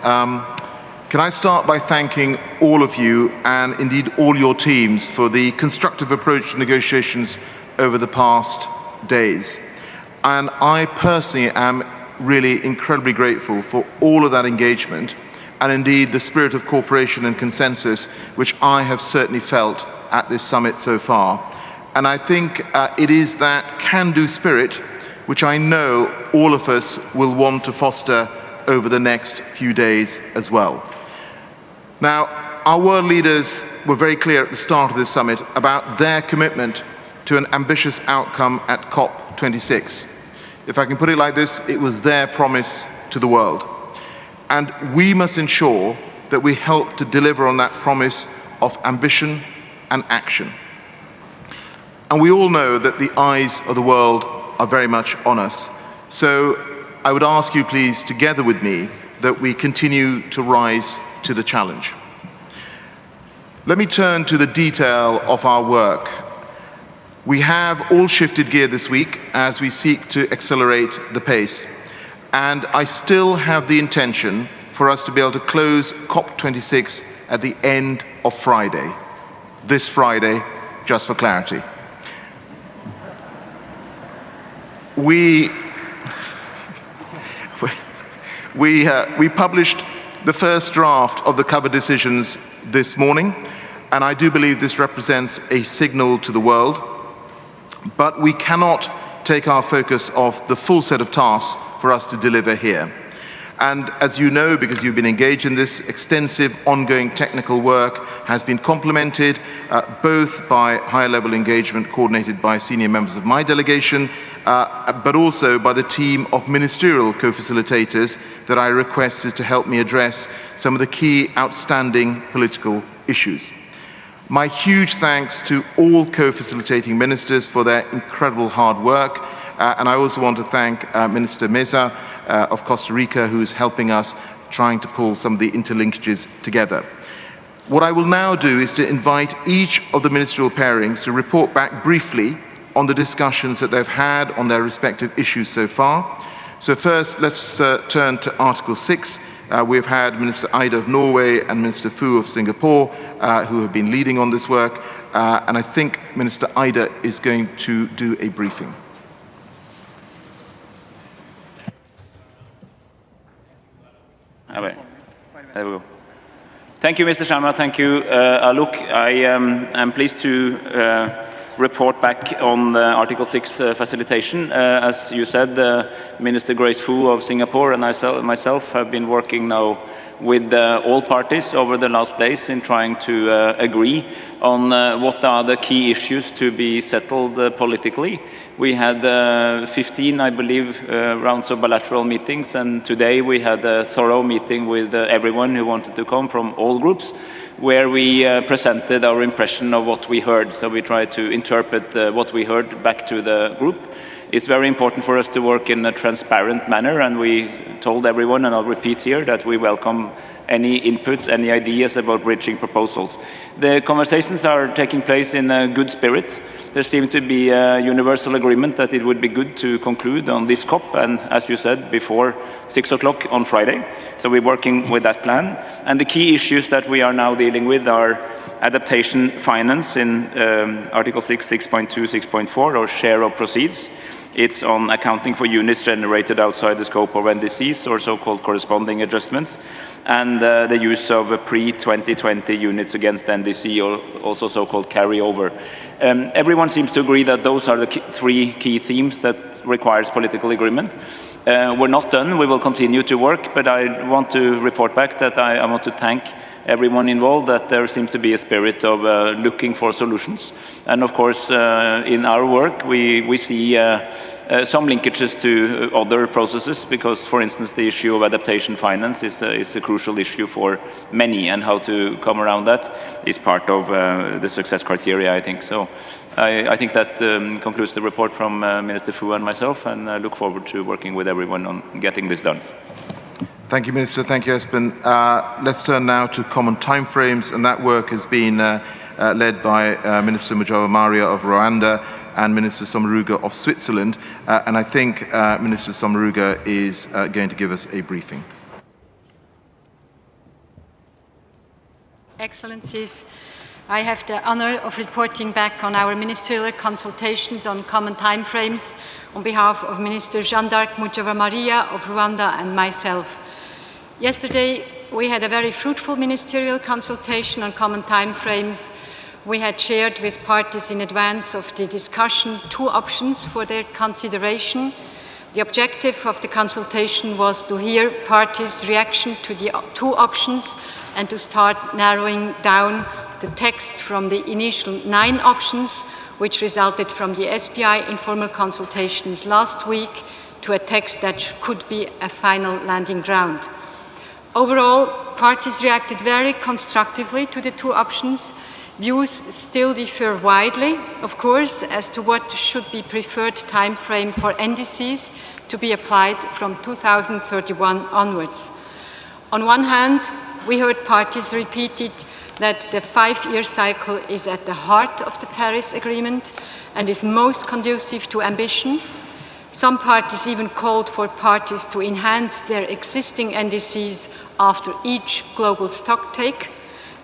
Can I start by thanking all of you and indeed all your teams for the constructive approach to negotiations over the past days. And I personally am really incredibly grateful for all of that engagement and indeed the spirit of cooperation and consensus which I have certainly felt at this summit so far. And I think it is that can-do spirit which I know all of us will want to foster over the next few days as well. Now, our world leaders were very clear at the start of this summit about their commitment to an ambitious outcome at COP26. If I can put it like this, it was their promise to the world. And we must ensure that we help to deliver on that promise of ambition and action. And we all know that the eyes of the world are very much on us. So I would ask you, please, together with me, that we continue to rise to the challenge. Let me turn to the detail of our work. We have all shifted gear this week as we seek to accelerate the pace. And I still have the intention for us to be able to close COP26 at the end of Friday. This Friday, just for clarity. We published the first draft of the cover decisions this morning, and I do believe this represents a signal to the world, but we cannot take our focus off the full set of tasks for us to deliver here. And as you know, because you've been engaged in this, extensive ongoing technical work has been complemented both by higher level engagement coordinated by senior members of my delegation, but also by the team of ministerial co-facilitators that I requested to help me address some of the key outstanding political issues. My huge thanks to all co-facilitating ministers for their incredible hard work. And I also want to thank Minister Meza of Costa Rica, who is helping us trying to pull some of the interlinkages together. What I will now do is to invite each of the ministerial pairings to report back briefly on the discussions that they've had on their respective issues so far. So first, let's turn to Article 6. We've had Minister Ida of Norway and Minister Fu of Singapore who have been leading on this work. And I think Minister Ida is going to do a briefing. There we go. Thank you, Mr. Sharma. Thank you, Alok. I am pleased to report back on the Article 6 facilitation. As you said, Minister Grace Fu of Singapore and myself have been working now with all parties over the last days in trying to agree on what are the key issues to be settled politically. We had 15, I believe, rounds of bilateral meetings, and today we had a thorough meeting with everyone who wanted to come from all groups, where we presented our impression of what we heard. So we tried to interpret what we heard back to the group. It's very important for us to work in a transparent manner, and we told everyone, and I'll repeat here, that we welcome any inputs, any ideas about bridging proposals. The conversations are taking place in a good spirit. There seems to be a universal agreement that it would be good to conclude on this COP, and as you said, before 6 o'clock on Friday. So we're working with that plan. And the key issues that we are now dealing with are adaptation finance in Article 6, 6.2, 6.4, or share of proceeds. It's on accounting for units generated outside the scope of NDCs, or so-called corresponding adjustments, and the use of pre-2020 units against NDC, or also so-called carryover. Everyone seems to agree that those are the three key themes that requires political agreement. We're not done. We will continue to work, but I want to report back that I want to thank everyone involved, that there seems to be a spirit of looking for solutions. And of course, in our work, we see some linkages to other processes, because, for instance, the issue of adaptation finance is a crucial issue for many, and how to come around that is part of the success criteria, I think. So I think that concludes the report from Minister Fu and myself, and I look forward to working with everyone on getting this done. Thank you, Minister. Thank you, Espen. Let's turn now to common timeframes, and that work has been led by Minister Mujawar Maria of Rwanda and Minister Sommaruga of Switzerland. And I think Minister Sommaruga is going to give us a briefing. Excellencies, I have the honor of reporting back on our ministerial consultations on common timeframes on behalf of Minister Jeanne-d'Arc Mujawamaria of Rwanda and myself. Yesterday, we had a very fruitful ministerial consultation on common timeframes. We had shared with parties in advance of the discussion 2 options for their consideration. The objective of the consultation was to hear parties' reaction to the 2 options and to start narrowing down the text from the initial 9 options, which resulted from the SPI informal consultations last week, to a text that could be a final landing ground. Overall, parties reacted very constructively to the 2 options. Views still differ widely, of course, as to what should be preferred time frame for NDCs to be applied from 2031 onwards. On one hand, we heard parties repeated that the 5-year cycle is at the heart of the Paris Agreement and is most conducive to ambition. Some parties even called for parties to enhance their existing NDCs after each global stocktake.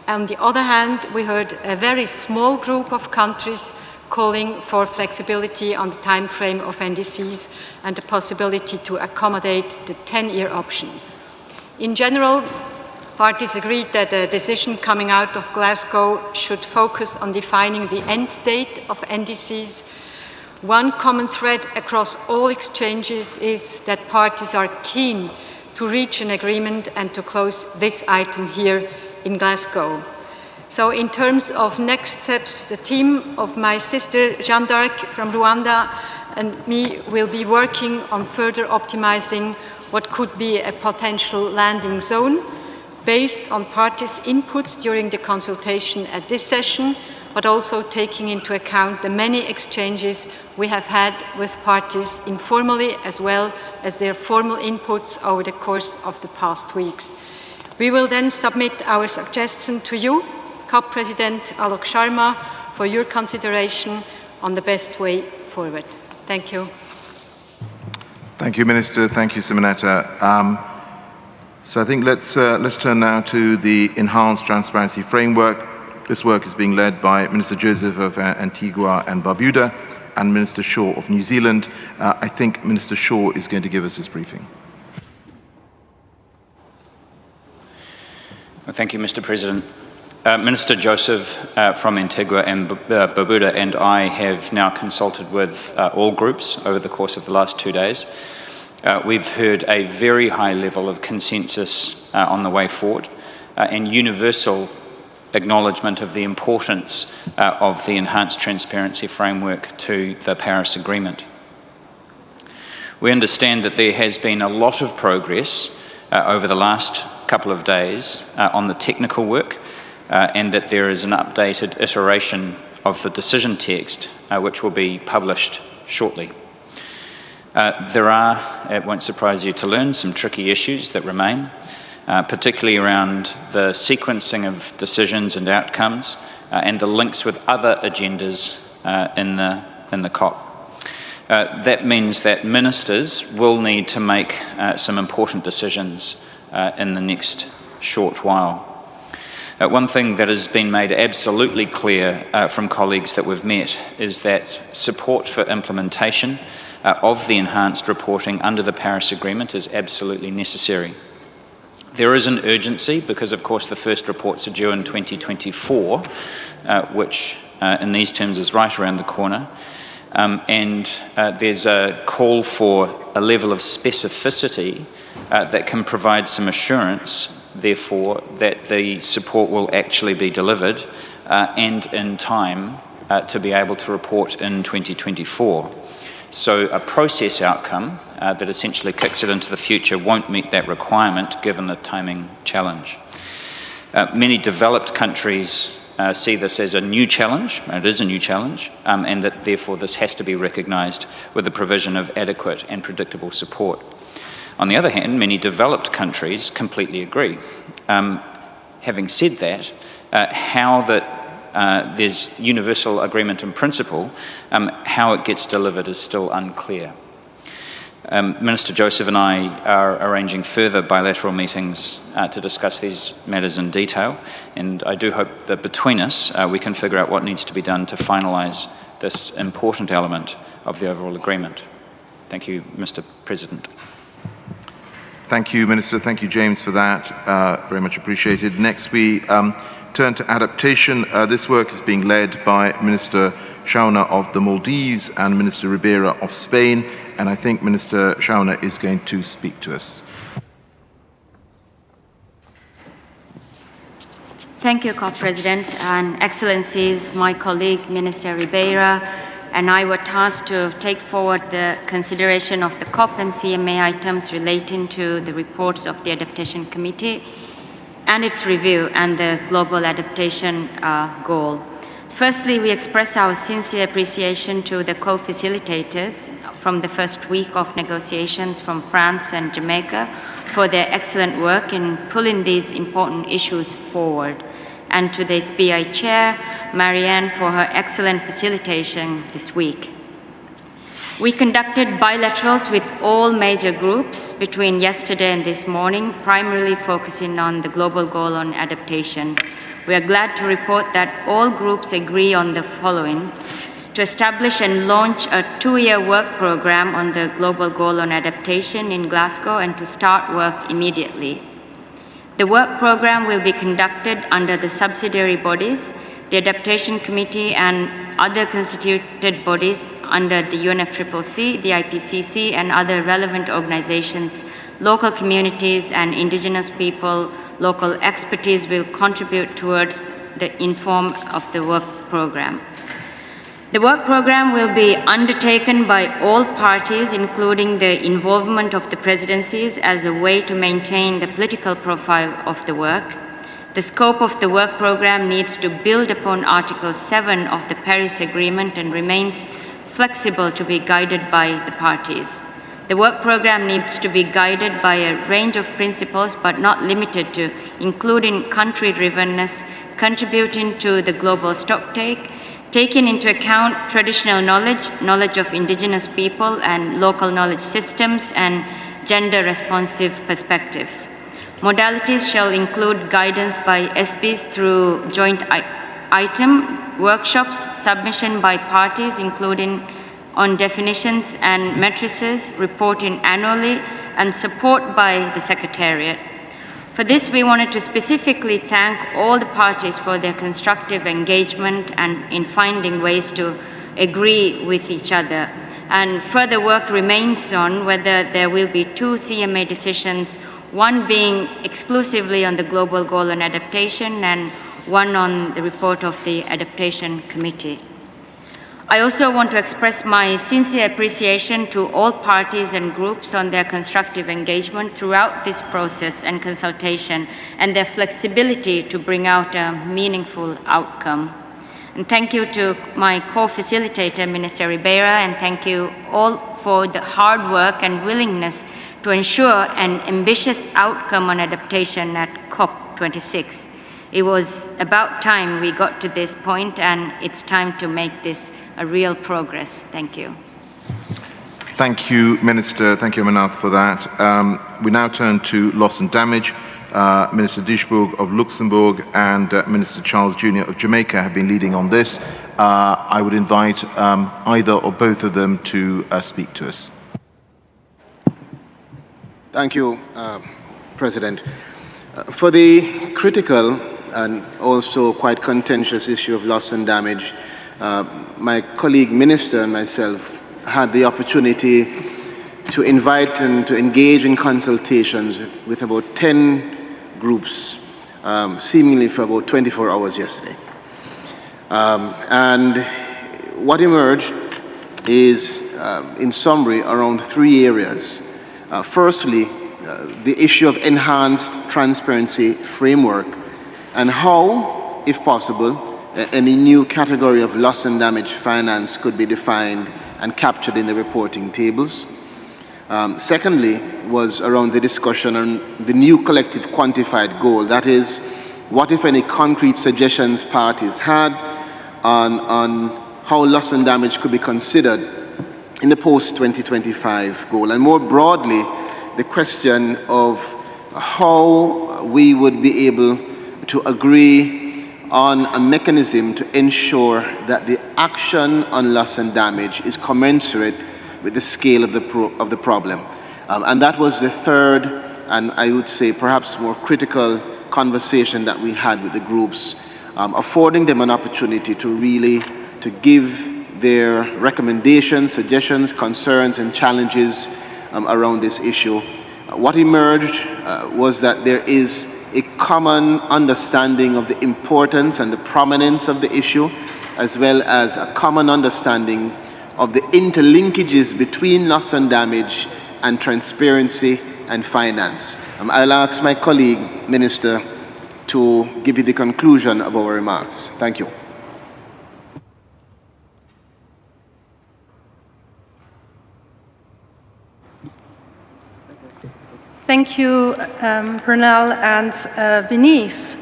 On the other hand, we heard a very small group of countries calling for flexibility on the time frame of NDCs and the possibility to accommodate the 10-year option. In general, parties agreed that the decision coming out of Glasgow should focus on defining the end date of NDCs. One common thread across all exchanges is that parties are keen to reach an agreement and to close this item here in Glasgow. So in terms of next steps, the team of my sister Jeanne-d'Arc from Rwanda and me will be working on further optimizing what could be a potential landing zone based on parties' inputs during the consultation at this session, but also taking into account the many exchanges we have had with parties informally as well as their formal inputs over the course of the past weeks. We will then submit our suggestion to you, COP President Alok Sharma, for your consideration on the best way forward. Thank you. Thank you, Minister. Thank you, Simonetta. So I think let's turn now to the enhanced transparency framework. This work is being led by Minister Joseph of Antigua and Barbuda and Minister Shaw of New Zealand. I think Minister Shaw is going to give us his briefing. Thank you, Mr. President. Minister Joseph from Antigua and Barbuda and I have now consulted with all groups over the course of the last 2 days. We've heard a very high level of consensus on the way forward and universal acknowledgement of the importance of the enhanced transparency framework to the Paris Agreement. We understand that there has been a lot of progress over the last couple of days on the technical work and that there is an updated iteration of the decision text which will be published shortly. There are, it won't surprise you to learn, some tricky issues that remain, particularly around the sequencing of decisions and outcomes and the links with other agendas in the COP. That means that ministers will need to make some important decisions in the next short while. One thing that has been made absolutely clear from colleagues that we've met is that support for implementation of the enhanced reporting under the Paris Agreement is absolutely necessary. There is an urgency because, of course, the first reports are due in 2024, which in these terms is right around the corner. And there's a call for a level of specificity that can provide some assurance, therefore, that the support will actually be delivered and in time to be able to report in 2024. So a process outcome that essentially kicks it into the future won't meet that requirement given the timing challenge. Many developed countries see this as a new challenge, and it is a new challenge, and that therefore this has to be recognised with the provision of adequate and predictable support. On the other hand, many developed countries completely agree. Having said that, how that there's universal agreement in principle, how it gets delivered is still unclear. Minister Joseph and I are arranging further bilateral meetings to discuss these matters in detail, and I do hope that between us we can figure out what needs to be done to finalise this important element of the overall agreement. Thank you, Mr. President. Thank you, Minister. Thank you, James, for that. Very much appreciated. Next, we turn to adaptation. This work is being led by Minister Shauna of the Maldives and Minister Ribera of Spain, and I think Minister Shauna is going to speak to us. Thank you, COP President, and Excellencies, my colleague Minister Ribera and I were tasked to take forward the consideration of the COP and CMA items relating to the reports of the Adaptation Committee and its review and the global adaptation goal. Firstly, we express our sincere appreciation to the co-facilitators from the first week of negotiations from France and Jamaica for their excellent work in pulling these important issues forward, and to the SBI Chair, Marianne, for her excellent facilitation this week. We conducted bilaterals with all major groups between yesterday and this morning, primarily focusing on the global goal on adaptation. We are glad to report that all groups agree on the following: to establish and launch a 2-year work program on the global goal on adaptation in Glasgow and to start work immediately. The work program will be conducted under the subsidiary bodies, the Adaptation Committee and other constituted bodies under the UNFCCC, the IPCC and other relevant organizations. Local communities and indigenous people, local expertise will contribute towards the inform of the work program. The work program will be undertaken by all parties, including the involvement of the presidencies, as a way to maintain the political profile of the work. The scope of the work program needs to build upon Article 7 of the Paris Agreement and remains flexible to be guided by the parties. The work program needs to be guided by a range of principles, but not limited to, including country-drivenness, contributing to the global stocktake, taking into account traditional knowledge, knowledge of indigenous people and local knowledge systems, and gender-responsive perspectives. Modalities shall include guidance by SBs through joint item workshops, submission by parties, including on definitions and matrices, reporting annually, and support by the Secretariat. For this, we wanted to specifically thank all the parties for their constructive engagement and in finding ways to agree with each other. And further work remains on whether there will be 2 CMA decisions, one being exclusively on the global goal on adaptation and one on the report of the Adaptation Committee. I also want to express my sincere appreciation to all parties and groups on their constructive engagement throughout this process and consultation and their flexibility to bring out a meaningful outcome. And thank you to my co-facilitator, Minister Ribera, and thank you all for the hard work and willingness to ensure an ambitious outcome on adaptation at COP26. It was about time we got to this point, and it's time to make this a real progress. Thank you. Thank you, Minister. Thank you, Manath, for that. We now turn to loss and damage. Minister Dijsburg of Luxembourg and Minister Charles Jr. of Jamaica have been leading on this. I would invite either or both of them to speak to us. Thank you, President. For the critical and also quite contentious issue of loss and damage, my colleague minister and myself had the opportunity to invite and to engage in consultations with about 10 groups, seemingly for about 24 hours yesterday. And what emerged is, in summary, around 3 areas. Firstly, the issue of enhanced transparency framework and how, if possible, any new category of loss and damage finance could be defined and captured in the reporting tables. Secondly, was around the discussion on the new collective quantified goal. That is, what if any concrete suggestions parties had on how loss and damage could be considered in the post-2025 goal, and more broadly, the question of how we would be able to agree on a mechanism to ensure that the action on loss and damage is commensurate with the scale of the problem. And that was the third, and I would say perhaps more critical conversation that we had with the groups, affording them an opportunity to really give their recommendations, suggestions, concerns, and challenges around this issue. What emerged was that there is a common understanding of the importance and the prominence of the issue, as well as a common understanding of the interlinkages between loss and damage and transparency and finance. I'll ask my colleague, Minister, to give you the conclusion of our remarks. Thank you. Thank you, Pernell and Benice.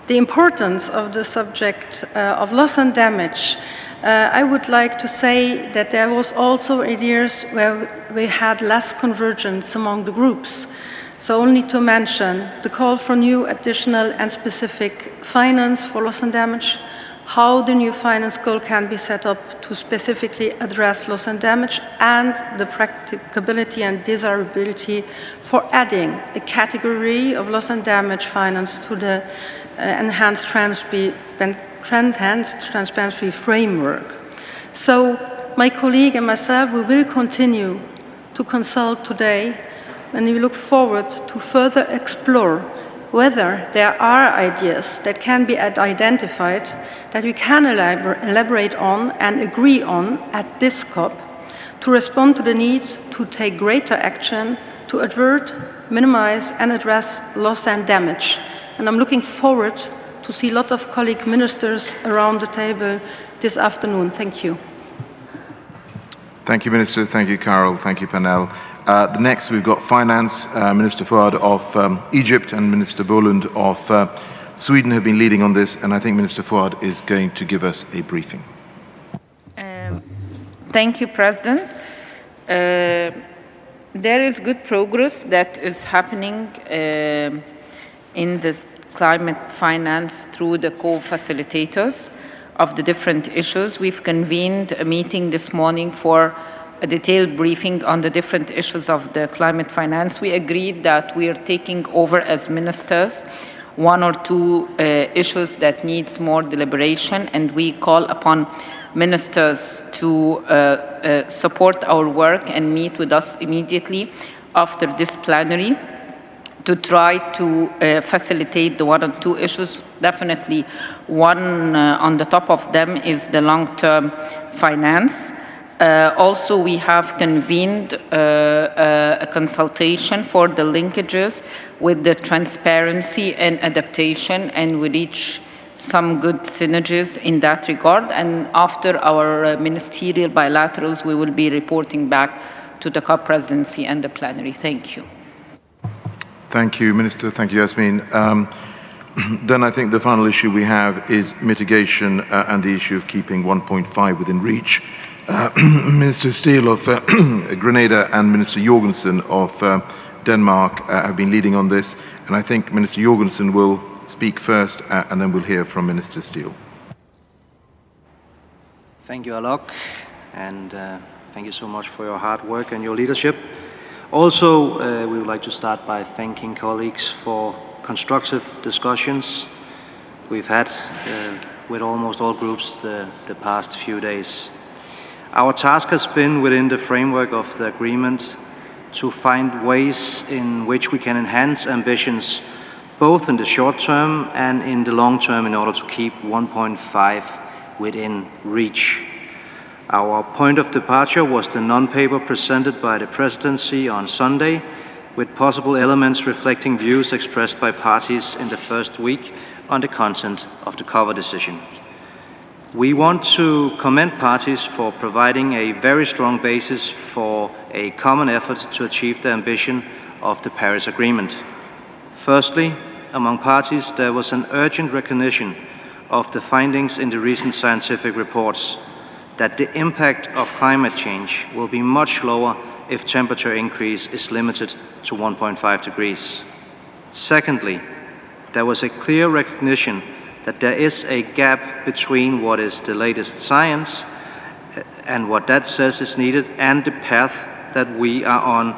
The importance of the subject of loss and damage. I would like to say that there was also years where we had less convergence among the groups. So only to mention the call for new additional and specific finance for loss and damage, how the new finance goal can be set up to specifically address loss and damage, and the practicability and desirability for adding a category of loss and damage finance to the enhanced transparency framework. So my colleague and myself, we will continue to consult today, and we look forward to further explore whether there are ideas that can be identified that we can elaborate on and agree on at this COP to respond to the need to take greater action to avert, minimize, and address loss and damage. And I'm looking forward to see a lot of colleague ministers around the table this afternoon. Thank you. Thank you, Minister. Thank you, Carol. Thank you, Pernell. The next, we've got Finance, Minister Fuad of Egypt and Minister Bolund of Sweden have been leading on this, and I think Minister Fuad is going to give us a briefing. Thank you, President. There is good progress that is happening in the climate finance through the co-facilitators of the different issues. We've convened a meeting this morning for a detailed briefing on the different issues of the climate finance. We agreed that we are taking over as ministers one or two issues that needs more deliberation, and we call upon ministers to support our work and meet with us immediately after this plenary to try to facilitate the one or two issues. Definitely one on the top of them is the long-term finance. Also, we have convened a consultation for the linkages with the transparency and adaptation, and we reach some good synergies in that regard. And after our ministerial bilaterals, we will be reporting back to the COP presidency and the plenary. Thank you. Thank you, Minister. Thank you, Yasmin. Then I think the final issue we have is mitigation and the issue of keeping 1.5 within reach. Minister Steele of Grenada and Minister Jorgensen of Denmark have been leading on this, and I think Minister Jorgensen will speak first, and then we'll hear from Minister Steele. Thank you, Alok, and thank you so much for your hard work and your leadership. Also, we would like to start by thanking colleagues for constructive discussions we've had with almost all groups the past few days. Our task has been, within the framework of the agreement, to find ways in which we can enhance ambitions both in the short term and in the long term in order to keep 1.5 within reach. Our point of departure was the non-paper presented by the Presidency on Sunday, with possible elements reflecting views expressed by parties in the first week on the content of the cover decision. We want to commend parties for providing a very strong basis for a common effort to achieve the ambition of the Paris Agreement. Firstly, among parties, there was an urgent recognition of the findings in the recent scientific reports. that the impact of climate change will be much lower if temperature increase is limited to 1.5 degrees. Secondly, there was a clear recognition that there is a gap between what is the latest science and what that says is needed and the path that we are on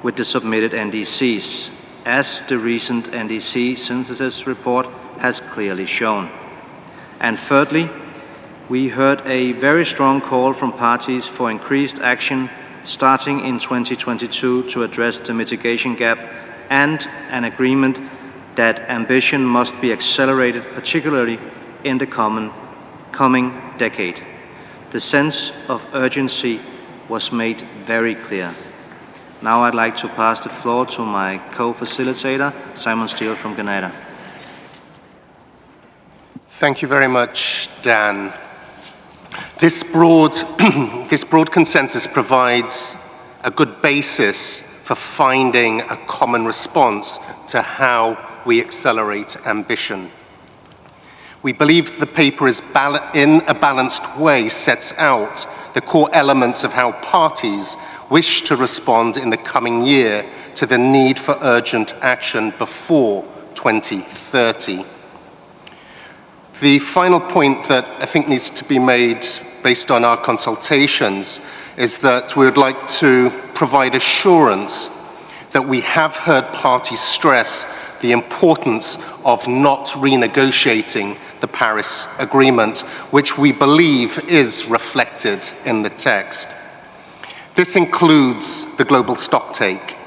with the submitted NDCs, as the recent NDC synthesis report has clearly shown. And thirdly, we heard a very strong call from parties for increased action starting in 2022 to address the mitigation gap and an agreement that ambition must be accelerated, particularly in the coming decade. The sense of urgency was made very clear. Now I'd like to pass the floor to my co-facilitator, Simon Steele from Canada. Thank you very much, Dan. This broad consensus provides a good basis for finding a common response to how we accelerate ambition. We believe the paper is in a balanced way sets out the core elements of how parties wish to respond in the coming year to the need for urgent action before 2030. The final point that I think needs to be made based on our consultations is that we would like to provide assurance that we have heard parties stress the importance of not renegotiating the Paris Agreement, which we believe is reflected in the text. This includes the global stocktake.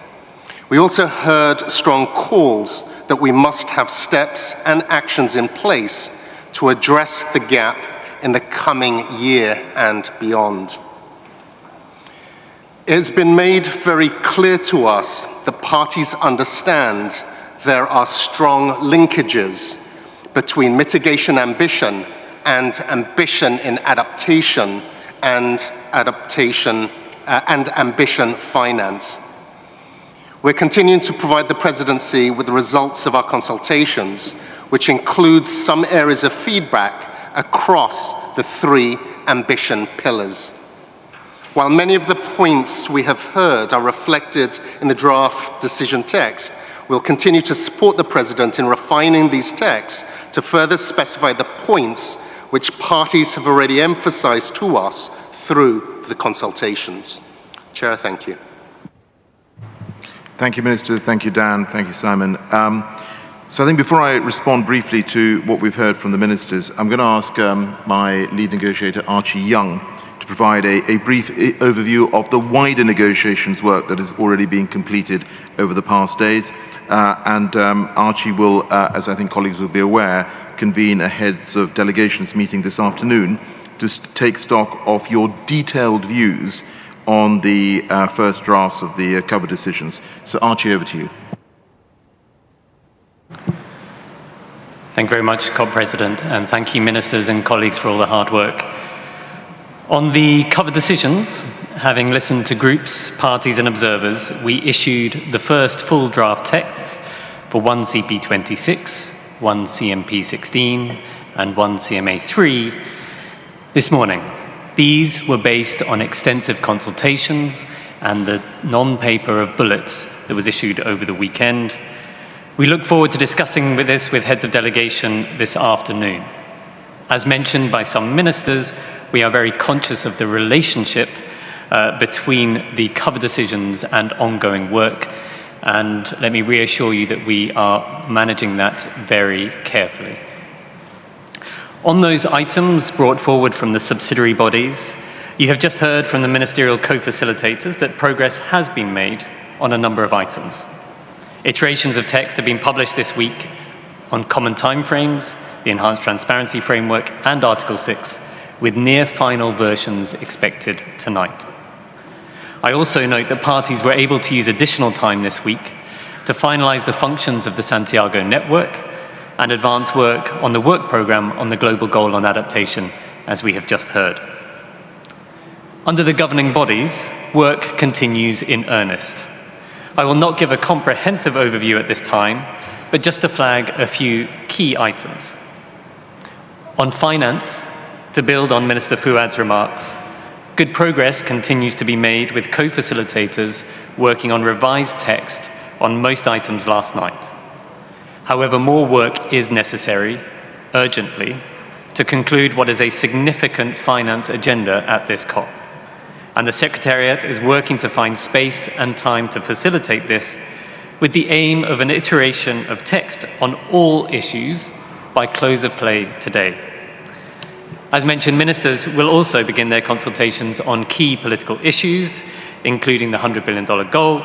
We also heard strong calls that we must have steps and actions in place to address the gap in the coming year and beyond. It has been made very clear to us that parties understand there are strong linkages between mitigation ambition and ambition in adaptation and ambition finance. We're continuing to provide the Presidency with the results of our consultations, which includes some areas of feedback across the three ambition pillars. While many of the points we have heard are reflected in the draft decision text, we'll continue to support the President in refining these texts to further specify the points which parties have already emphasized to us through the consultations. Chair, thank you. Thank you, Ministers. Thank you, Dan. Thank you, Simon. So I think before I respond briefly to what we've heard from the Ministers, I'm going to ask my lead negotiator, Archie Young, to provide a brief overview of the wider negotiations work that has already been completed over the past days. Archie will, as I think colleagues will be aware, convene a heads of delegations meeting this afternoon to take stock of your detailed views on the first drafts of the cover decisions. So Archie, over to you. Thank you very much, COP President, and thank you, Ministers and colleagues, for all the hard work. On the cover decisions, having listened to groups, parties and observers, we issued the first full draft texts for one CP26, one CMP16 and one CMA3 this morning. These were based on extensive consultations and the non-paper of bullets that was issued over the weekend. We look forward to discussing this with heads of delegation this afternoon. As mentioned by some ministers, we are very conscious of the relationship between the cover decisions and ongoing work, and let me reassure you that we are managing that very carefully. On those items brought forward from the subsidiary bodies, you have just heard from the ministerial co-facilitators that progress has been made on a number of items. Iterations of text have been published this week on common timeframes, the Enhanced Transparency Framework and Article 6, with near final versions expected tonight. I also note that parties were able to use additional time this week to finalise the functions of the Santiago network and advance work on the work programme on the Global Goal on Adaptation, as we have just heard. Under the governing bodies, work continues in earnest. I will not give a comprehensive overview at this time, but just to flag a few key items. On finance, To build on Minister Fuad's remarks, good progress continues to be made with co-facilitators working on revised text on most items last night. However, more work is necessary, urgently, to conclude what is a significant finance agenda at this COP. And the Secretariat is working to find space and time to facilitate this with the aim of an iteration of text on all issues by close of play today. As mentioned, ministers will also begin their consultations on key political issues, including the $100 billion goal,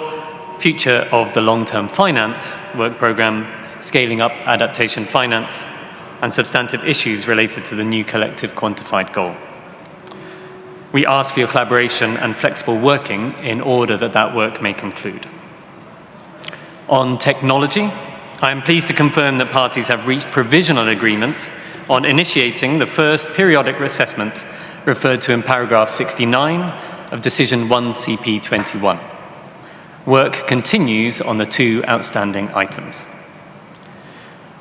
future of the long-term finance work programme, scaling up adaptation finance, and substantive issues related to the new collective quantified goal. We ask for your collaboration and flexible working in order that that work may conclude. On technology, I am pleased to confirm that parties have reached provisional agreement on initiating the first periodic assessment referred to in paragraph 69 of Decision 1CP21. Work continues on the two outstanding items.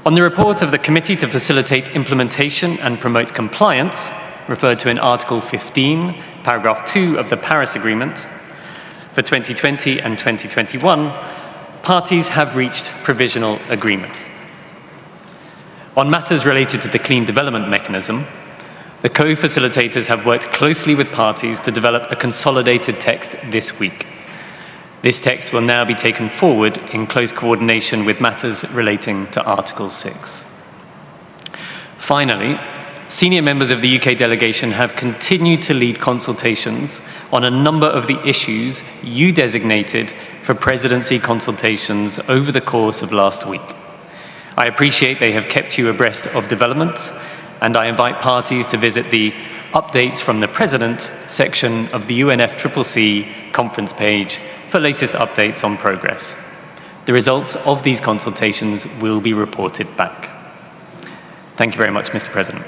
On the report of the Committee to Facilitate Implementation and Promote Compliance, referred to in Article 15, paragraph 2 of the Paris Agreement, for 2020 and 2021, parties have reached provisional agreement. On matters related to the Clean Development Mechanism, the co-facilitators have worked closely with parties to develop a consolidated text this week. This text will now be taken forward in close coordination with matters relating to Article 6. Finally, senior members of the UK delegation have continued to lead consultations on a number of the issues you designated for presidency consultations over the course of last week. I appreciate they have kept you abreast of developments, and I invite parties to visit the Updates from the President section of the UNFCCC conference page for latest updates on progress. The results of these consultations will be reported back. Thank you very much, Mr. President.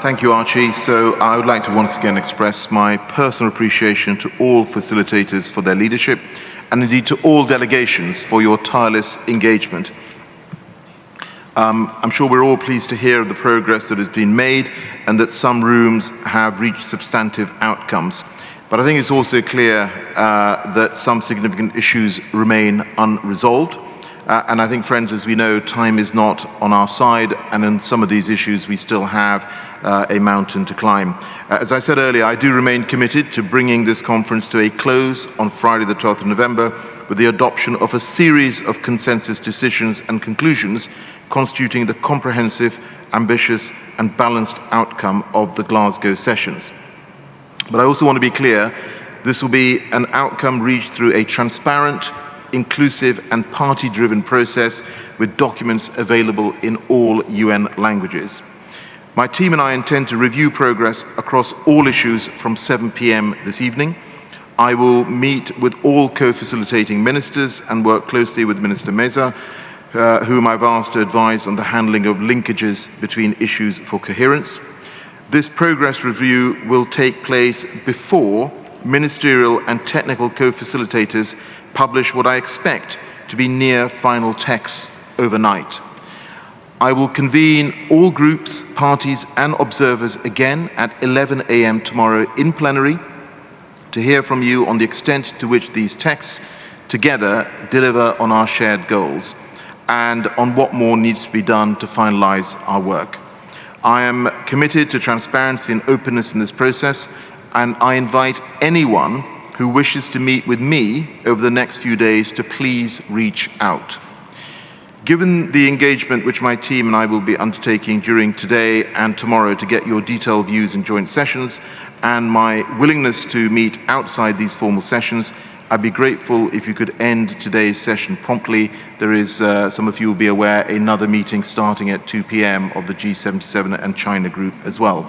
Thank you, Archie. So I would like to once again express my personal appreciation to all facilitators for their leadership, and indeed to all delegations for your tireless engagement. I'm sure we're all pleased to hear of the progress that has been made and that some rooms have reached substantive outcomes. But I think it's also clear that some significant issues remain unresolved. And I think, friends, as we know, time is not on our side, and in some of these issues we still have a mountain to climb. As I said earlier, I do remain committed to bringing this conference to a close on Friday the 12th of November with the adoption of a series of consensus decisions and conclusions constituting the comprehensive, ambitious and balanced outcome of the Glasgow sessions. But I also want to be clear, this will be an outcome reached through a transparent, inclusive and party-driven process with documents available in all UN languages. My team and I intend to review progress across all issues from 7 p.m. this evening. I will meet with all co-facilitating ministers and work closely with Minister Meza, whom I've asked to advise on the handling of linkages between issues for coherence. This progress review will take place before ministerial and technical co-facilitators publish what I expect to be near final texts overnight. I will convene all groups, parties and observers again at 11 a.m. tomorrow in plenary to hear from you on the extent to which these texts together deliver on our shared goals and on what more needs to be done to finalize our work. I am committed to transparency and openness in this process, and I invite anyone who wishes to meet with me over the next few days to please reach out. Given the engagement which my team and I will be undertaking during today and tomorrow to get your detailed views in joint sessions, and my willingness to meet outside these formal sessions, I'd be grateful if you could end today's session promptly. There is, some of you will be aware, another meeting starting at 2 p.m. of the G77 and China group as well.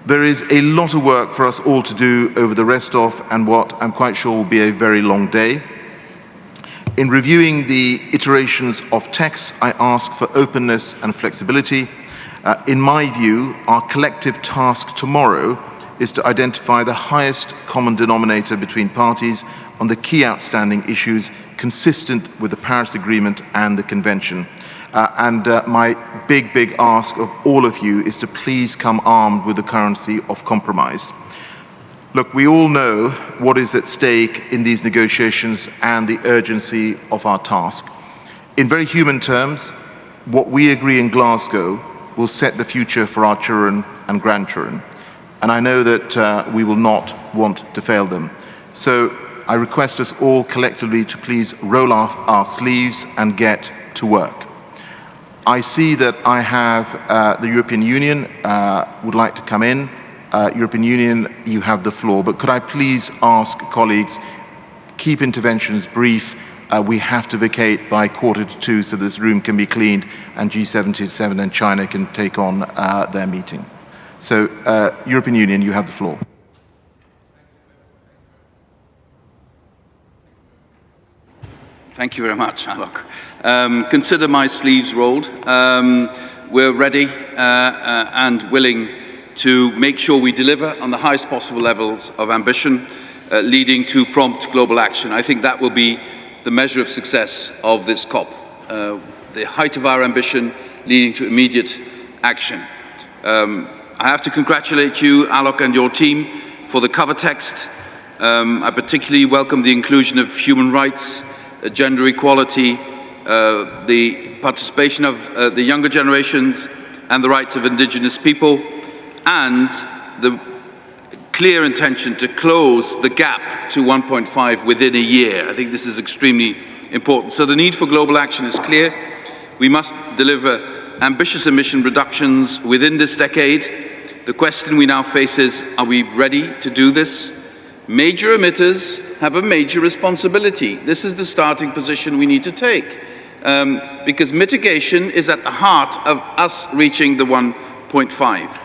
There is a lot of work for us all to do over the rest of and what I'm quite sure will be a very long day. In reviewing the iterations of texts, I ask for openness and flexibility. In my view, our collective task tomorrow is to identify the highest common denominator between parties on the key outstanding issues consistent with the Paris Agreement and the Convention. My big ask of all of you is to please come armed with the currency of compromise. Look, we all know what is at stake in these negotiations and the urgency of our task. In very human terms, what we agree in Glasgow will set the future for our children and grandchildren. And I know that we will not want to fail them. So I request us all collectively to please roll off our sleeves and get to work. I see that I have the European Union would like to come in. European Union, you have the floor. But could I please ask colleagues, keep interventions brief. We have to vacate by 1:45 so this room can be cleaned and G77 and China can take on their meeting. So, European Union, you have the floor. Thank you very much, Alok. Consider my sleeves rolled. We're ready and willing to make sure we deliver on the highest possible levels of ambition, leading to prompt global action. I think that will be the measure of success of this COP. The height of our ambition leading to immediate action. I have to congratulate you, Alok, and your team for the cover text. I particularly welcome the inclusion of human rights, gender equality, the participation of the younger generations and the rights of indigenous people, and the clear intention to close the gap to 1.5 within a year. I think this is extremely important. So the need for global action is clear. We must deliver ambitious emission reductions within this decade. The question we now face is, are we ready to do this? Major emitters have a major responsibility. This is the starting position we need to take, because mitigation is at the heart of us reaching the 1.5.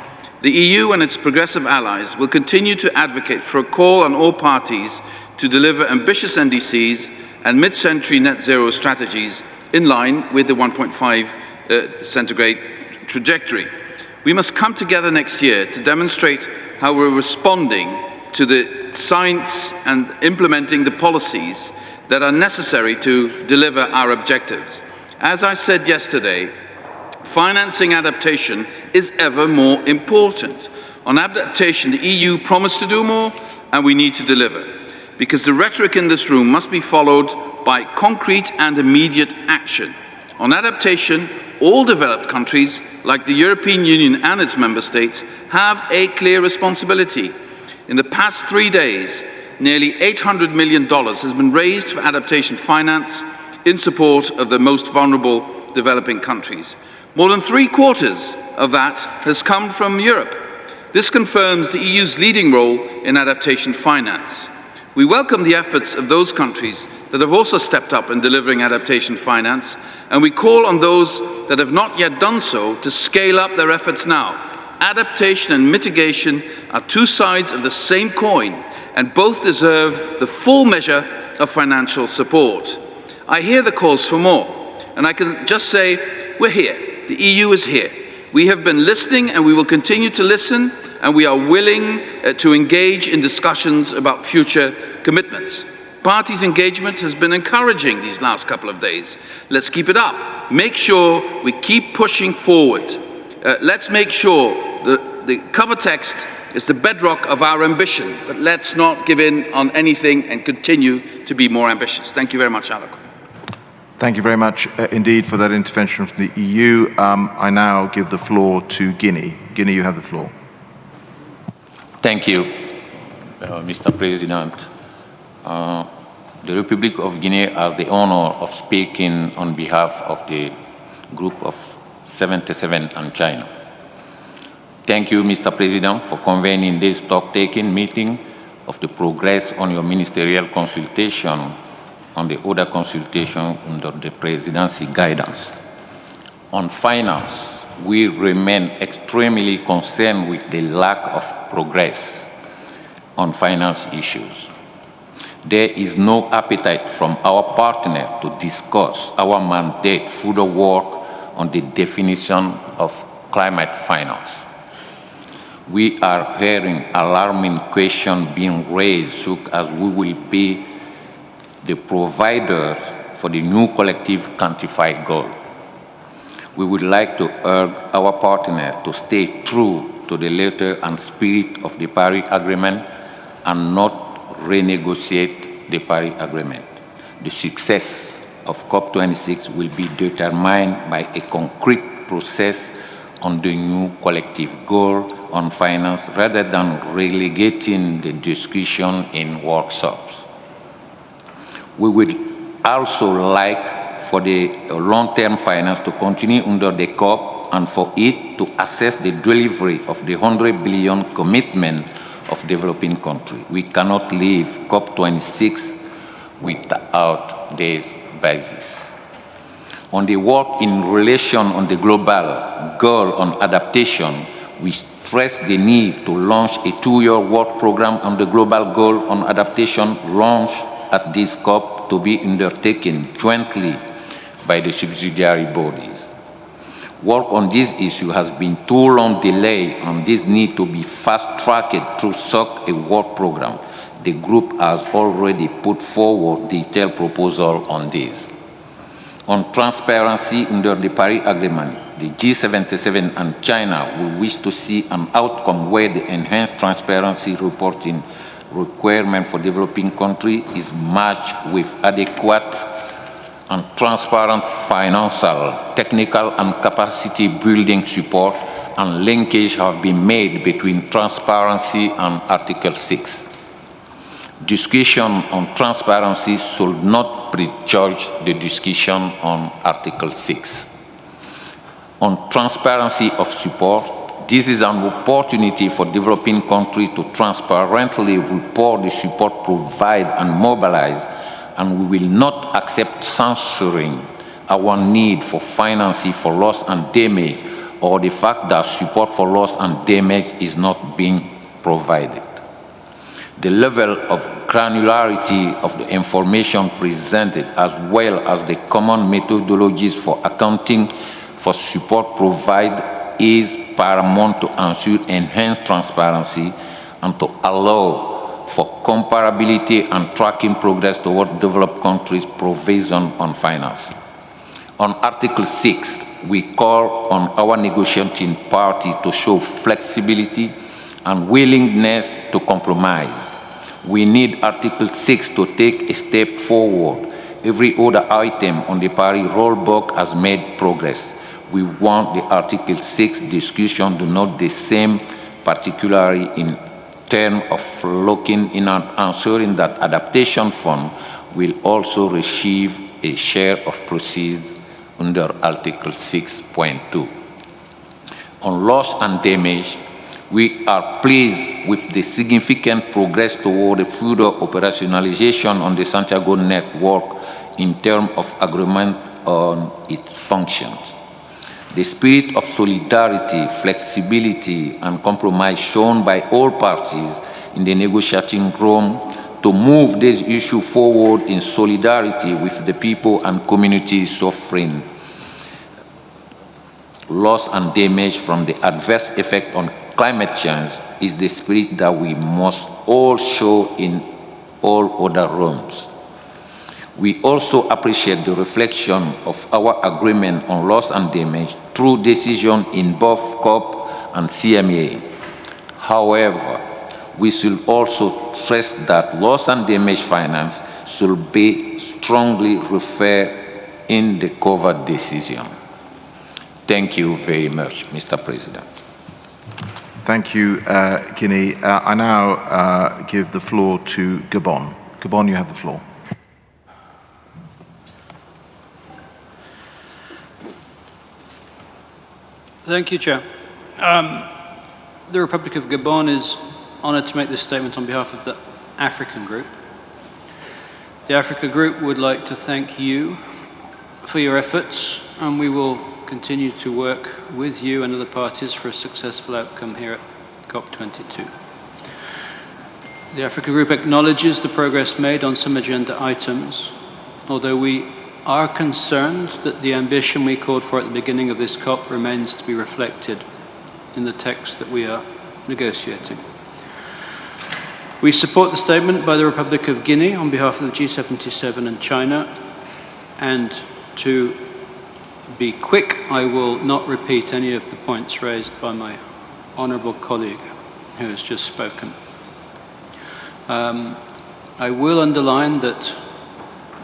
The EU and its progressive allies will continue to advocate for a call on all parties to deliver ambitious NDCs and mid-century net zero strategies in line with the 1.5 centigrade trajectory. We must come together next year to demonstrate how we're responding to the science and implementing the policies that are necessary to deliver our objectives. As I said yesterday, financing adaptation is ever more important. On adaptation, the EU promised to do more, and we need to deliver, because the rhetoric in this room must be followed by concrete and immediate action. On adaptation, all developed countries, like the European Union and its member states, have a clear responsibility. In the past 3 days, nearly $800 million has been raised for adaptation finance in support of the most vulnerable developing countries. More than 3/4 of that has come from Europe. This confirms the EU's leading role in adaptation finance. We welcome the efforts of those countries that have also stepped up in delivering adaptation finance, and we call on those that have not yet done so to scale up their efforts now. Adaptation and mitigation are two sides of the same coin, and both deserve the full measure of financial support. I hear the calls for more, and I can just say, we're here. The EU is here. We have been listening, and we will continue to listen, and we are willing to engage in discussions about future commitments. Parties' engagement has been encouraging these last couple of days. Let's keep it up. Make sure we keep pushing forward. Let's make sure the cover text is the bedrock of our ambition, but let's not give in on anything and continue to be more ambitious. Thank you very much, Alok. Thank you very much indeed for that intervention from the EU. I now give the floor to Guinea. Guinea, you have the floor. Thank you, Mr. President. The Republic of Guinea has the honor of speaking on behalf of the Group of 77 and China. Thank you, Mr. President, for convening this stock-taking meeting of the progress on your ministerial consultation on the other consultation under the presidency guidance. On finance, we remain extremely concerned with the lack of progress on finance issues. There is no appetite from our partner to discuss our mandate through the work on the definition of climate finance. We are hearing alarming questions being raised, such as we will be the provider for the new collective quantified goal. We would like to urge our partner to stay true to the letter and spirit of the Paris Agreement and not renegotiate the Paris Agreement. The success of COP26 will be determined by a concrete process on the new collective goal on finance rather than relegating the discussion in workshops. We would also like for the long-term finance to continue under the COP and for it to assess the delivery of the 100 billion commitment of developing countries. We cannot leave COP26 without this basis. On the work in relation on the global goal on adaptation, we stress the need to launch a 2-year work program on the global goal on adaptation launched at this COP to be undertaken jointly by the subsidiary bodies. Work on this issue has been too long delayed and this need to be fast-tracked through such a work program. The group has already put forward detailed proposal on this. On transparency under the Paris Agreement, the G77 and China will wish to see an outcome where the enhanced transparency reporting requirement for developing countries is matched with adequate and transparent financial, technical, and capacity building support, and linkage have been made between transparency and Article 6. Discussion on transparency should not prejudge the discussion on Article 6. On transparency of support, this is an opportunity for developing countries to transparently report the support provided and mobilized, and we will not accept censoring our need for financing for loss and damage or the fact that support for loss and damage is not being provided. The level of granularity of the information presented, as well as the common methodologies for accounting for support provided, is paramount to ensure enhanced transparency and to allow for comparability and tracking progress toward developed countries' provision on finance. On Article 6, we call on our negotiating party to show flexibility and willingness to compromise. We need Article 6 to take a step forward. Every other item on the Paris rollback has made progress. We want the Article 6 discussion to not the same, particularly in terms of looking in and ensuring that Adaptation Fund will also receive a share of proceeds under Article 6.2. On loss and damage, we are pleased with the significant progress toward the further operationalization on the Santiago network in terms of agreement on its functions. The spirit of solidarity, flexibility, and compromise shown by all parties in the negotiating room to move this issue forward in solidarity with the people and communities suffering loss and damage from the adverse effect on climate change is the spirit that we must all show in all other rooms. We also appreciate the reflection of our agreement on loss and damage through decision in both COP and CMA. However, we should also stress that loss and damage finance should be strongly referred in the covered decision. Thank you very much, Mr. President. Thank you, Guinea. I now give the floor to Gabon. Gabon, you have the floor. Thank you, Chair. The Republic of Gabon is honoured to make this statement on behalf of the African Group. The Africa Group would like to thank you for your efforts, and we will continue to work with you and other parties for a successful outcome here at COP22. The Africa Group acknowledges the progress made on some agenda items, although we are concerned that the ambition we called for at the beginning of this COP remains to be reflected in the text that we are negotiating. We support the statement by the Republic of Guinea on behalf of the G77 and China, and to be quick. I will not repeat any of the points raised by my honourable colleague who has just spoken. I will underline that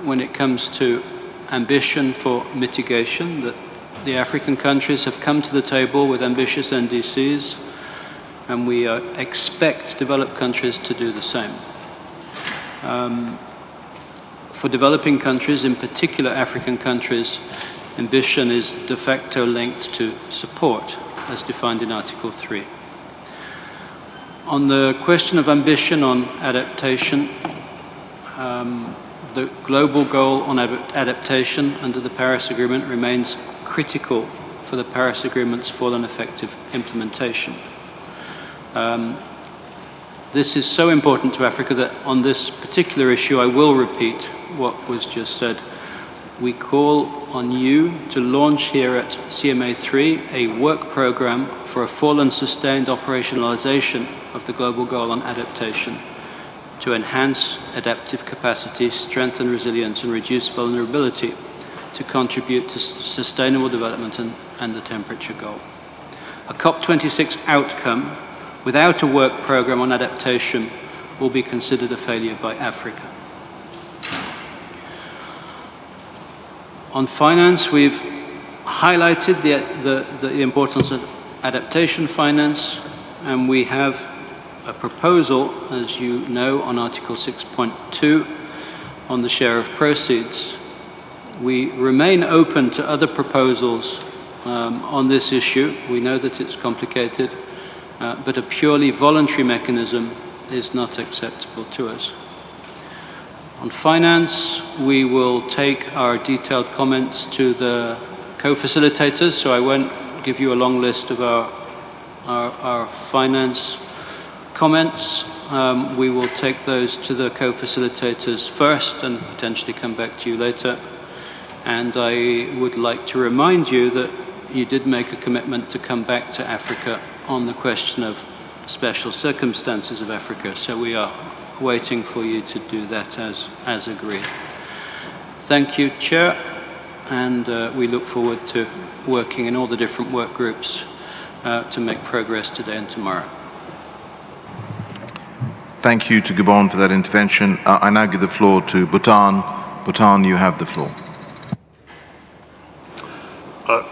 when it comes to ambition for mitigation, that the African countries have come to the table with ambitious NDCs, and we expect developed countries to do the same. For developing countries, in particular African countries, ambition is de facto linked to support, as defined in Article 3. On the question of ambition on adaptation, the global goal on adaptation under the Paris Agreement remains critical for the Paris Agreement's full and effective implementation. This is so important to Africa that on this particular issue I will repeat what was just said. We call on you to launch here at CMA3 a work program for a full and sustained operationalization of the global goal on adaptation to enhance adaptive capacity, strengthen resilience and reduce vulnerability to contribute to sustainable development and the temperature goal. A COP26 outcome without a work program on adaptation will be considered a failure by Africa. On finance, we've highlighted the importance of adaptation finance, and we have a proposal, as you know, on Article 6.2 on the share of proceeds. We remain open to other proposals on this issue. We know that it's complicated, but a purely voluntary mechanism is not acceptable to us. On finance, we will take our detailed comments to the co-facilitators, so I won't give you a long list of our finance comments. We will take those to the co-facilitators first and potentially come back to you later. And I would like to remind you that you did make a commitment to come back to Africa on the question of special circumstances of Africa, so we are waiting for you to do that as agreed. Thank you, Chair, and we look forward to working in all the different work groups to make progress today and tomorrow. Thank you to Gabon for that intervention. I now give the floor to Bhutan. Bhutan, you have the floor.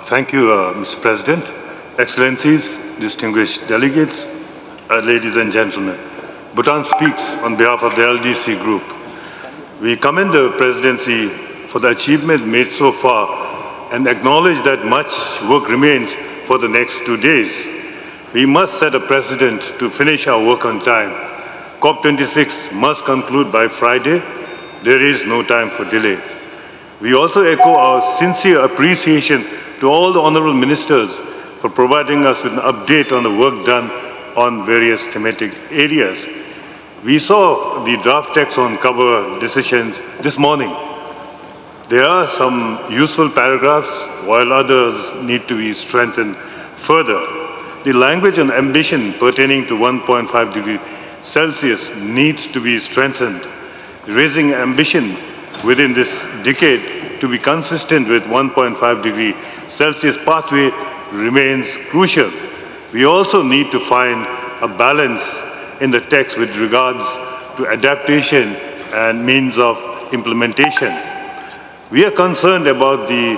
Thank you, Mr. President, Excellencies, distinguished delegates, ladies and gentlemen. Bhutan speaks on behalf of the LDC Group. We commend the Presidency for the achievement made so far and acknowledge that much work remains for the next 2 days. We must set a precedent to finish our work on time. COP26 must conclude by Friday. There is no time for delay. We also echo our sincere appreciation to all the honourable ministers for providing us with an update on the work done on various thematic areas. We saw the draft text on cover decisions this morning. There are some useful paragraphs, while others need to be strengthened further. The language on ambition pertaining to 1.5 degrees Celsius needs to be strengthened. Raising ambition within this decade to be consistent with 1.5 degree Celsius pathway remains crucial. We also need to find a balance in the text with regards to adaptation and means of implementation. We are concerned about the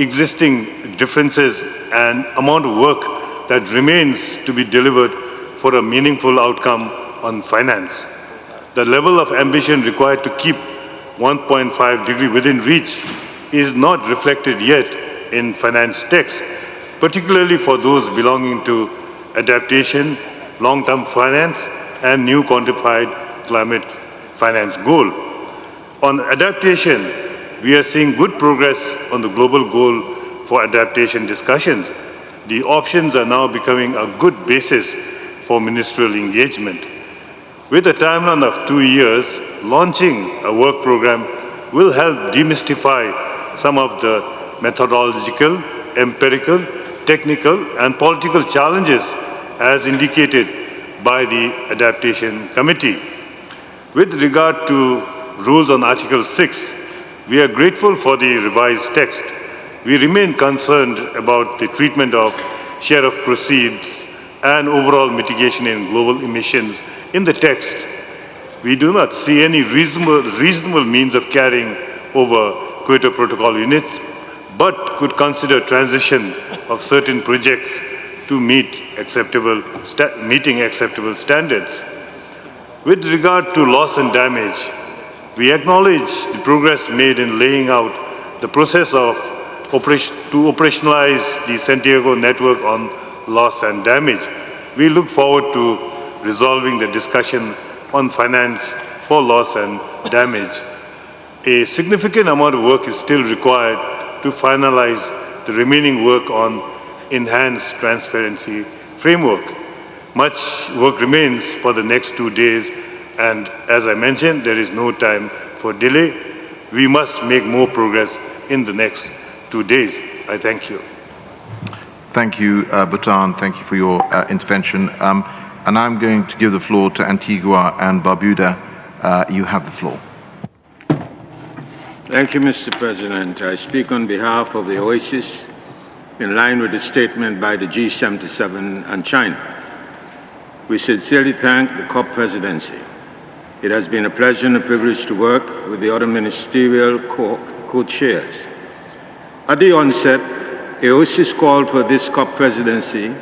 existing differences and amount of work that remains to be delivered for a meaningful outcome on finance. The level of ambition required to keep 1.5 degree within reach is not reflected yet in finance text, particularly for those belonging to adaptation, long-term finance, and new quantified climate finance goal. On adaptation, we are seeing good progress on the global goal for adaptation discussions. The options are now becoming a good basis for ministerial engagement. With a timeline of 2 years, launching a work program will help demystify some of the methodological, empirical, technical, and political challenges as indicated by the Adaptation Committee. With regard to rules on Article 6, we are grateful for the revised text. we remain concerned about the treatment of share of proceeds and overall mitigation in global emissions in the text. We do not see any reasonable means of carrying over Kyoto Protocol units, but could consider transition of certain projects to meeting acceptable standards. With regard to loss and damage, we acknowledge the progress made in laying out the process to operationalize the Santiago network on loss and damage. We look forward to resolving the discussion on finance for loss and damage. A significant amount of work is still required to finalize the remaining work on enhanced transparency framework. Much work remains for the next 2 days, and as I mentioned, there is no time for delay. We must make more progress in the next 2 days. I thank you. Thank you, Bhutan. Thank you for your intervention. And I'm going to give the floor to Antigua and Barbuda. You have the floor. Thank you, Mr. President. I speak on behalf of the AOSIS in line with the statement by the G77 and China. We sincerely thank the COP presidency. It has been a pleasure and a privilege to work with the other ministerial co-chairs. At the onset, AOSIS called for this COP presidency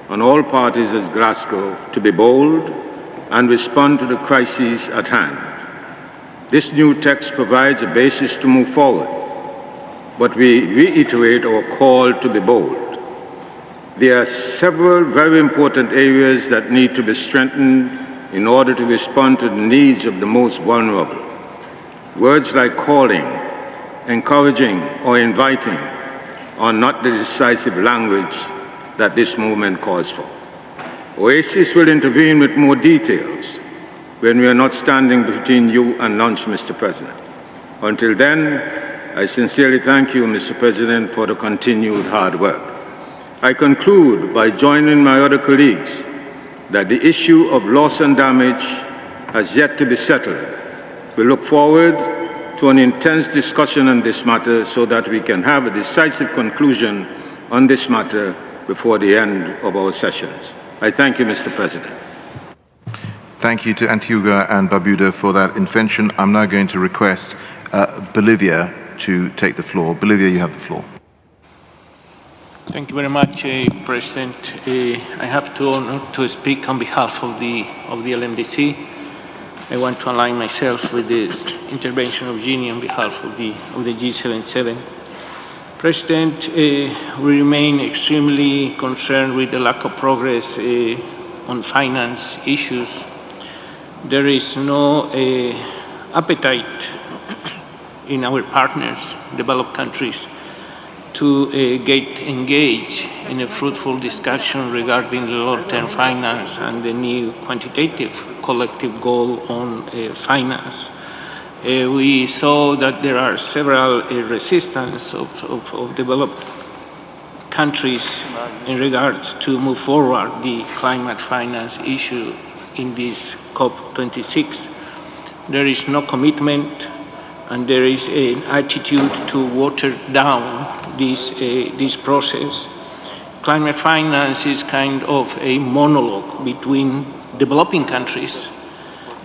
on all parties at Glasgow to be bold and respond to the crises at hand. This new text provides a basis to move forward, but we reiterate our call to be bold. There are several very important areas that need to be strengthened in order to respond to the needs of the most vulnerable. Words like calling, encouraging, or inviting are not the decisive language that this movement calls for. AOSIS will intervene with more details when we are not standing between you and lunch, Mr. President. Until then, I sincerely thank you, Mr. President, for the continued hard work. I conclude by joining my other colleagues that the issue of loss and damage has yet to be settled. We look forward to an intense discussion on this matter so that we can have a decisive conclusion on this matter before the end of our sessions. I thank you, Mr. President. Thank you to Antigua and Barbuda for that intervention. I'm now going to request Bolivia to take the floor. Bolivia, you have the floor. Thank you very much, President. I have the honor to speak on behalf of the LMDC. I want to align myself with this intervention of Jeannie on behalf of the G77. President, we remain extremely concerned with the lack of progress on finance issues. There is no appetite in our partners, developed countries, to get engaged in a fruitful discussion regarding the long-term finance and the new quantitative collective goal on finance. We saw that there are several resistance of developed countries in regards to move forward the climate finance issue in this COP26. There is no commitment, and there is an attitude to water down this process. Climate finance is kind of a monologue between developing countries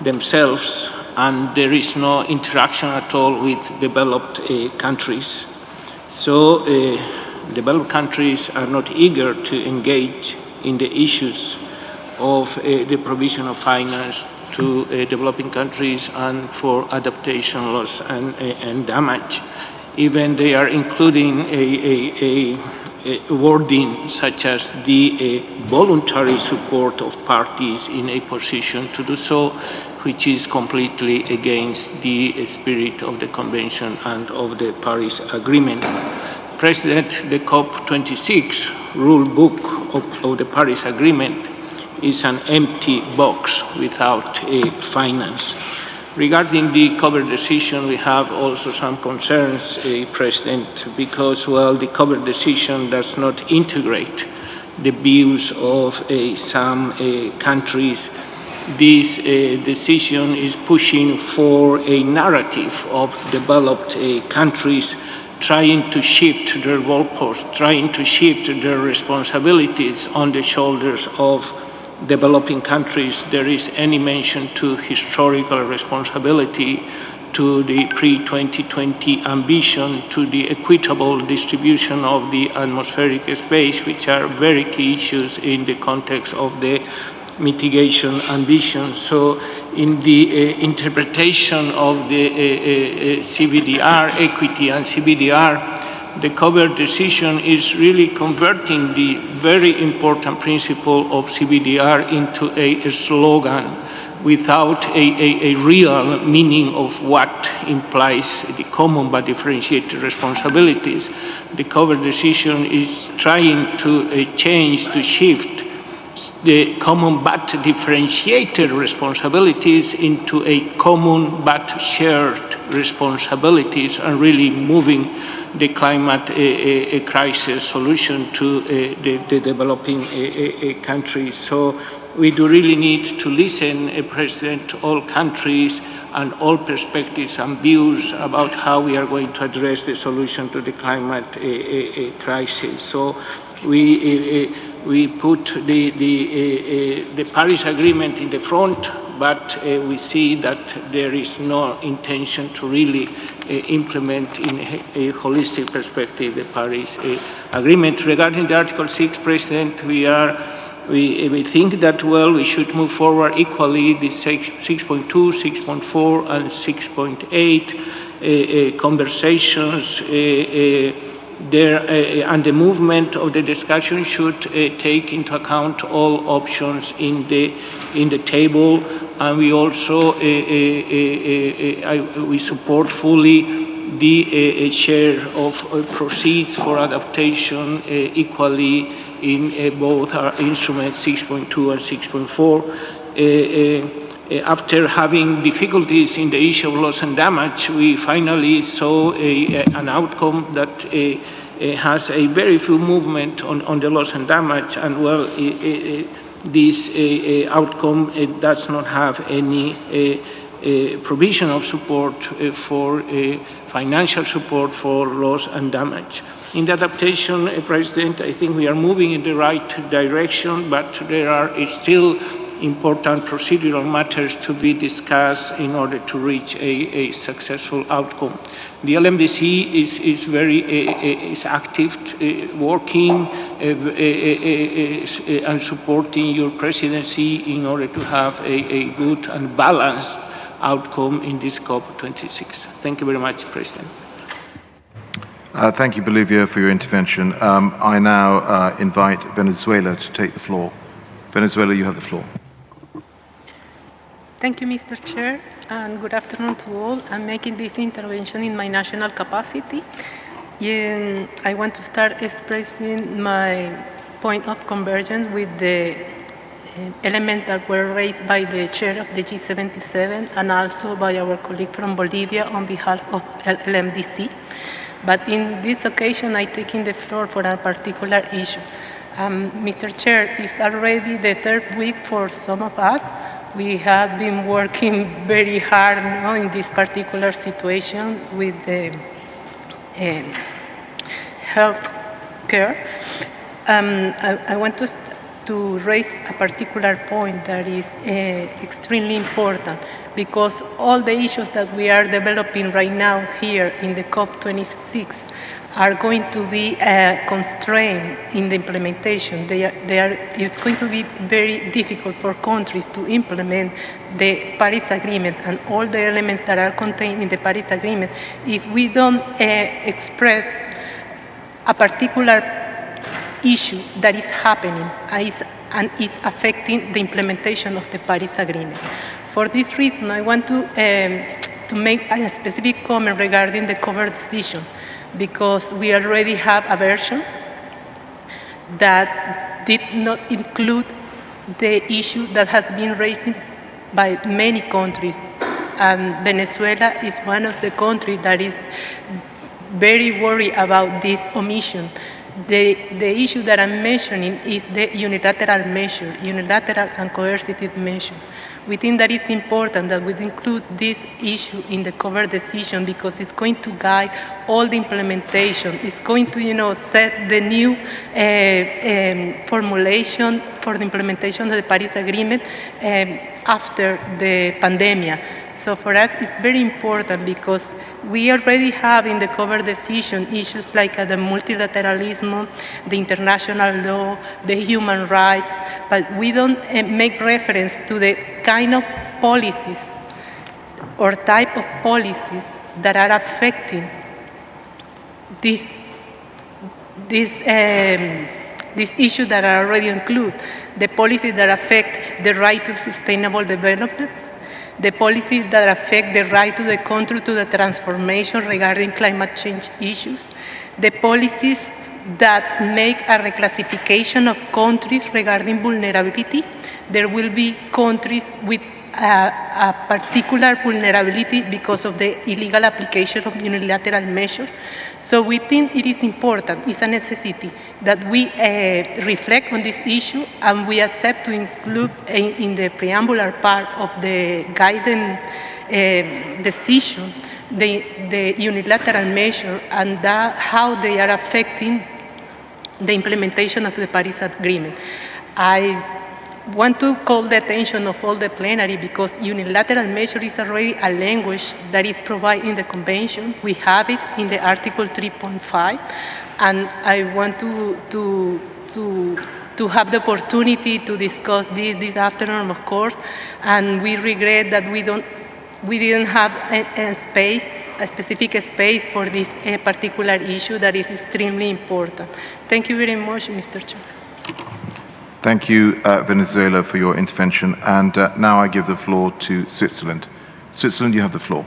themselves, and there is no interaction at all with developed countries. So developed countries are not eager to engage in the issues of the provision of finance to developing countries and for adaptation, loss, and damage. Even they are including a wording such as the voluntary support of parties in a position to do so, which is completely against the spirit of the Convention and of the Paris Agreement. President, the COP26 rule book of the Paris Agreement is an empty box without a finance. Regarding the cover decision, we have also some concerns, President, because, well, the cover decision does not integrate the views of some countries. This decision is pushing for a narrative of developed countries trying to shift their goalposts, trying to shift their responsibilities on the shoulders of developing countries. There is any mention to historical responsibility, to the pre-2020 ambition, to the equitable distribution of the atmospheric space, which are very key issues in the context of the mitigation ambitions. So in the interpretation of the CBDR, equity and CBDR, the cover decision is really converting the very important principle of CBDR into a slogan without a real meaning of what implies the common but differentiated responsibilities. The cover decision is trying to change, to shift the common but differentiated responsibilities into a common but shared responsibilities, and really moving the climate crisis solution to the developing countries. So we do really need to listen, President, to all countries and all perspectives and views about how we are going to address the solution to the climate crisis. So we put the Paris Agreement in the front, but we see that there is no intention to really implement in a holistic perspective the Paris Agreement. Regarding the Article 6, President, we think that, well, we should move forward equally the 6.2, 6.4, and 6.8 conversations and the movement of the discussion should take into account all options in the table, and we also we support fully the share of proceeds for adaptation equally in both our instruments 6.2 and 6.4. After having difficulties in the issue of loss and damage, we finally saw an outcome that has a very few movement on the loss and damage, and well, this outcome does not have any provision of support for financial support for loss and damage. In the adaptation, President, I think we are moving in the right direction, but there are still important procedural matters to be discussed in order to reach a successful outcome. The LMDC is very active, working and supporting your presidency in order to have a good and balanced outcome in this COP26. Thank you very much, President. Thank you, Bolivia, for your intervention. I now invite Venezuela to take the floor. Venezuela, you have the floor. Thank you, Mr. Chair, and good afternoon to all. I'm making this intervention in my national capacity. I want to start expressing my point of convergence with the elements that were raised by the chair of the G77 and also by our colleague from Bolivia on behalf of LMDC. But in this occasion, I take in the floor for a particular issue. Mr. Chair, it's already the third week for some of us. We have been working very hard in this particular situation with the health care. I want to raise a particular point that is extremely important, because all the issues that we are developing right now here in the COP26 are going to be constrained in the implementation. It's going to be very difficult for countries to implement the Paris Agreement and all the elements that are contained in the Paris Agreement if we don't express a particular issue that is happening and is affecting the implementation of the Paris Agreement. For this reason, I want to make a specific comment regarding the cover decision, because we already have a version that did not include the issue that has been raised by many countries. And Venezuela is one of the countries that is very worried about this omission. The issue that I'm mentioning is the unilateral measure, unilateral and coercive measure. We think that it's important that we include this issue in the cover decision because it's going to guide all the implementation. It's going to, set the new formulation for the implementation of the Paris Agreement after the pandemic. So for us, it's very important because we already have in the cover decision issues like the multilateralism, the international law, the human rights, but we don't make reference to the kind of policies or type of policies that are affecting these issues that are already included. The policies that affect the right to sustainable development, the policies that affect the right to the country to the transformation regarding climate change issues, the policies that make a reclassification of countries regarding vulnerability. There will be countries with a particular vulnerability because of the illegal application of unilateral measures. So we think it is important, it's a necessity, that we reflect on this issue and we accept to include in the preambular part of the guidance decision the unilateral measure and how they are affecting the implementation of the Paris Agreement. I want to call the attention of all the plenary because unilateral measure is already a language that is provided in the convention. We have it in the Article 3.5, and I want to have the opportunity to discuss this afternoon, of course, and we regret that we didn't have a specific space for this particular issue that is extremely important. Thank you very much, Mr. Chair. Thank you, Venezuela, for your intervention. And now I give the floor to Switzerland. Switzerland, you have the floor.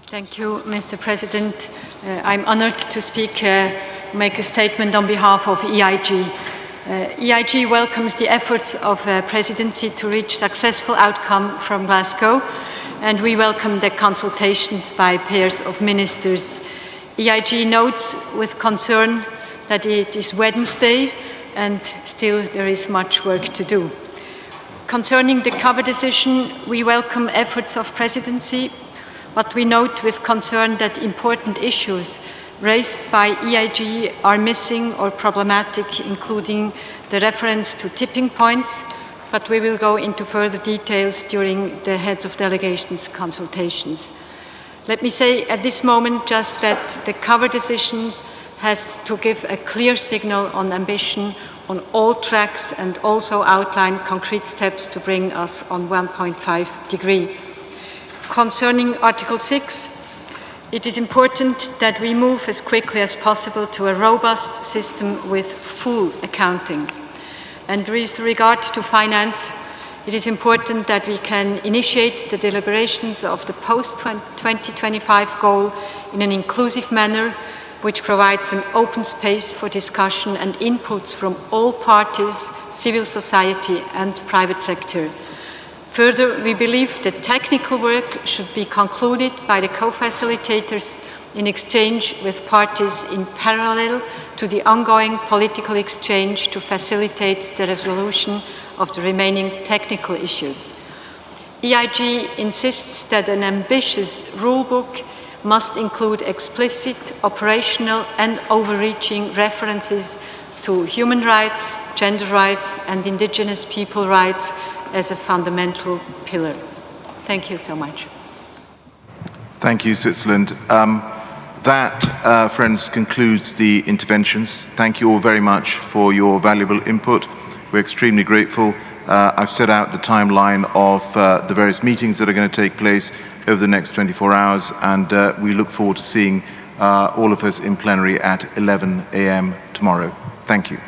Thank you, Mr. President. I'm honored to make a statement on behalf of EIG. EIG welcomes the efforts of Presidency to reach successful outcome from Glasgow, and we welcome the consultations by pairs of ministers. EIG notes with concern that it is Wednesday and still there is much work to do. Concerning the cover decision, we welcome efforts of Presidency, but we note with concern that important issues raised by EIG are missing or problematic, including the reference to tipping points, but we will go into further details during the heads of delegations consultations. Let me say at this moment just that the cover decisions has to give a clear signal on ambition on all tracks and also outline concrete steps to bring us on 1.5 degree. Concerning Article 6, it is important that we move as quickly as possible to a robust system with full accounting. And with regard to finance, it is important that we can initiate the deliberations of the post-2025 goal in an inclusive manner, which provides an open space for discussion and inputs from all parties, civil society and private sector. Further, we believe that technical work should be concluded by the co-facilitators in exchange with parties in parallel to the ongoing political exchange to facilitate the resolution of the remaining technical issues. EIG insists that an ambitious rulebook must include explicit, operational and overreaching references to human rights, gender rights and indigenous people rights as a fundamental pillar. Thank you so much. Thank you, Switzerland. That, friends, concludes the interventions. Thank you all very much for your valuable input. We're extremely grateful. I've set out the timeline of the various meetings that are going to take place over the next 24 hours, and we look forward to seeing all of us in plenary at 11 a.m. tomorrow. Thank you.